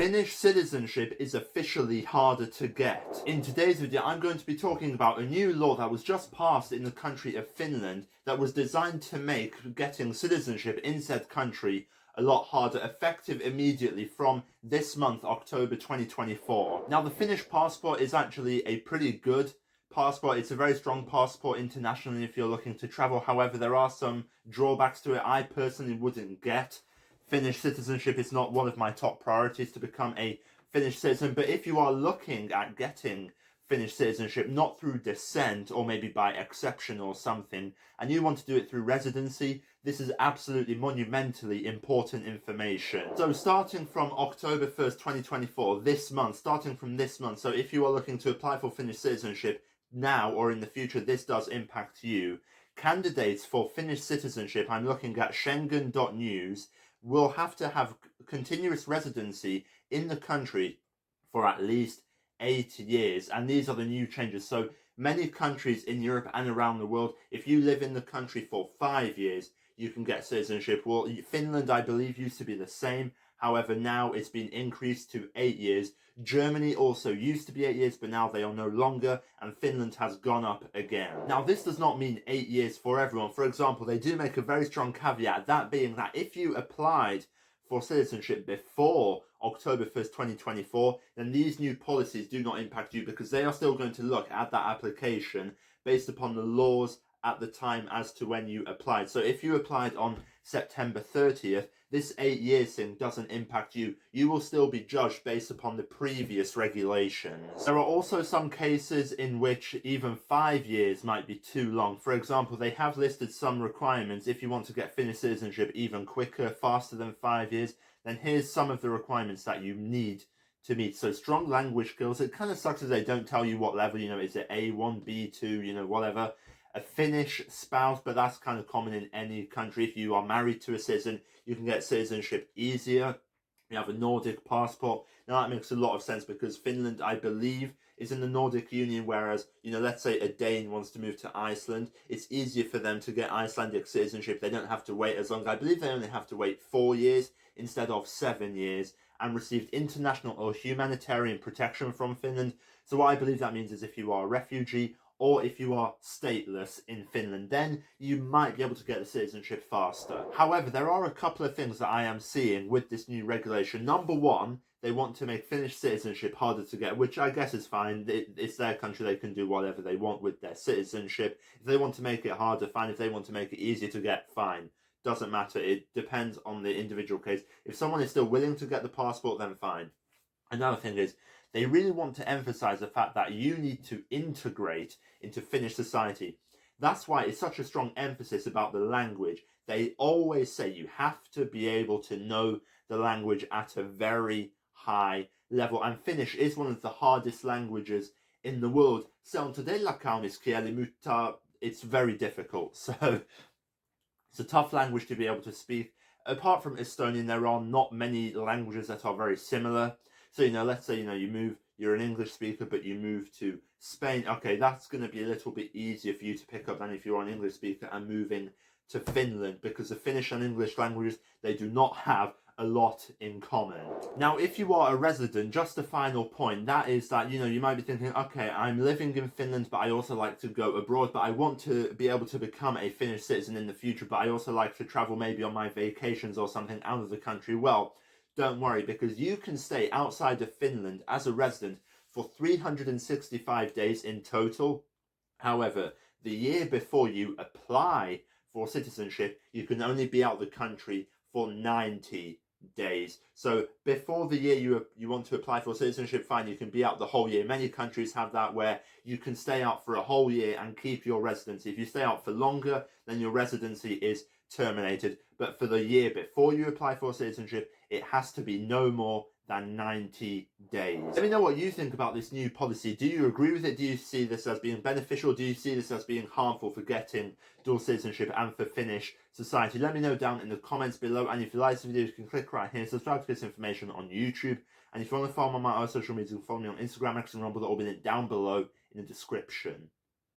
Finnish citizenship is officially harder to get. In today's video, I'm going to be talking about a new law that was just passed in the country of Finland that was designed to make getting citizenship in said country a lot harder, effective immediately from this month, October 2024. Now, the Finnish passport is actually a pretty good passport. It's a very strong passport internationally if you're looking to travel. However, there are some drawbacks to it. I personally wouldn't get Finnish citizenship. It's not one of my top priorities to become a Finnish citizen, but if you are looking at getting Finnish citizenship, not through descent or maybe by exception or something, and you want to do it through residency, this is absolutely monumentally important information. So starting from October 1st, 2024, starting from this month, so if you are looking to apply for Finnish citizenship now or in the future, this does impact you. Candidates for Finnish citizenship, I'm looking at schengen.news, will have to have continuous residency in the country for at least 8 years. And these are the new changes. So many countries in Europe and around the world, if you live in the country for 5 years, you can get citizenship. Well, Finland, I believe, used to be the same. However, now it's been increased to 8 years. Germany also used to be 8 years, but now they are no longer, and Finland has gone up again. Now, this does not mean 8 years for everyone. For example, they do make a very strong caveat, that being that if you applied for citizenship before October 1st, 2024, then these new policies do not impact you because they are still going to look at that application based upon the laws at the time as to when you applied. So if you applied on September 30th, this 8 years thing doesn't impact you. You will still be judged based upon the previous regulations. There are also some cases in which even 5 years might be too long. For example, they have listed some requirements if you want to get Finnish citizenship even quicker, faster than 5 years, then here's some of the requirements that you need to meet. So strong language skills. It kind of sucks if they don't tell you what level, is it A1, B2, whatever. A Finnish spouse, but that's kind of common in any country. If you are married to a citizen, you can get citizenship easier. You have a Nordic passport. Now that makes a lot of sense because Finland, I believe, is in the Nordic Union, whereas, let's say a Dane wants to move to Iceland. It's easier for them to get Icelandic citizenship. They don't have to wait as long. I believe they only have to wait 4 years instead of 7 years, and received international or humanitarian protection from Finland. So what I believe that means is if you are a refugee or if you are stateless in Finland, then you might be able to get the citizenship faster. However, there are a couple of things that I am seeing with this new regulation. Number one, they want to make Finnish citizenship harder to get, which I guess is fine. It's their country, they can do whatever they want with their citizenship. If they want to make it harder, fine. If they want to make it easier to get, fine. Doesn't matter. It depends on the individual case. If someone is still willing to get the passport, then fine. Another thing is, they really want to emphasize the fact that you need to integrate into Finnish society. That's why it's such a strong emphasis about the language. They always say you have to be able to know the language at a very high level. And Finnish is one of the hardest languages in the world. Se on todella kaunis kieli, mutta it's very difficult. So it's a tough language to be able to speak. Apart from Estonian, there are not many languages that are very similar. So, let's say, you're an English speaker, but you move to Spain. Okay, that's going to be a little bit easier for you to pick up than if you're an English speaker and moving to Finland, because the Finnish and English languages, they do not have a lot in common. Now, if you are a resident, just a final point, that is that, you might be thinking, okay, I'm living in Finland, but I also like to go abroad, but I want to be able to become a Finnish citizen in the future, but I also like to travel maybe on my vacations or something out of the country. Well, don't worry, because you can stay outside of Finland as a resident for 365 days in total. However, the year before you apply for citizenship, you can only be out of the country for 90 days. So before the year you want to apply for citizenship, fine, you can be out the whole year. Many countries have that where you can stay out for a whole year and keep your residency. If you stay out for longer, then your residency is terminated. But for the year before you apply for citizenship, it has to be no more than 90 days. Let me know what you think about this new policy. Do you agree with it? Do you see this as being beneficial? Do you see this as being harmful for getting dual citizenship and for Finnish society? Let me know down in the comments below. And if you like this video, you can click right here, subscribe to this information on YouTube. And if you want to follow me on my other social media, you can follow me on Instagram, X and Rumble. That will be linked down below in the description.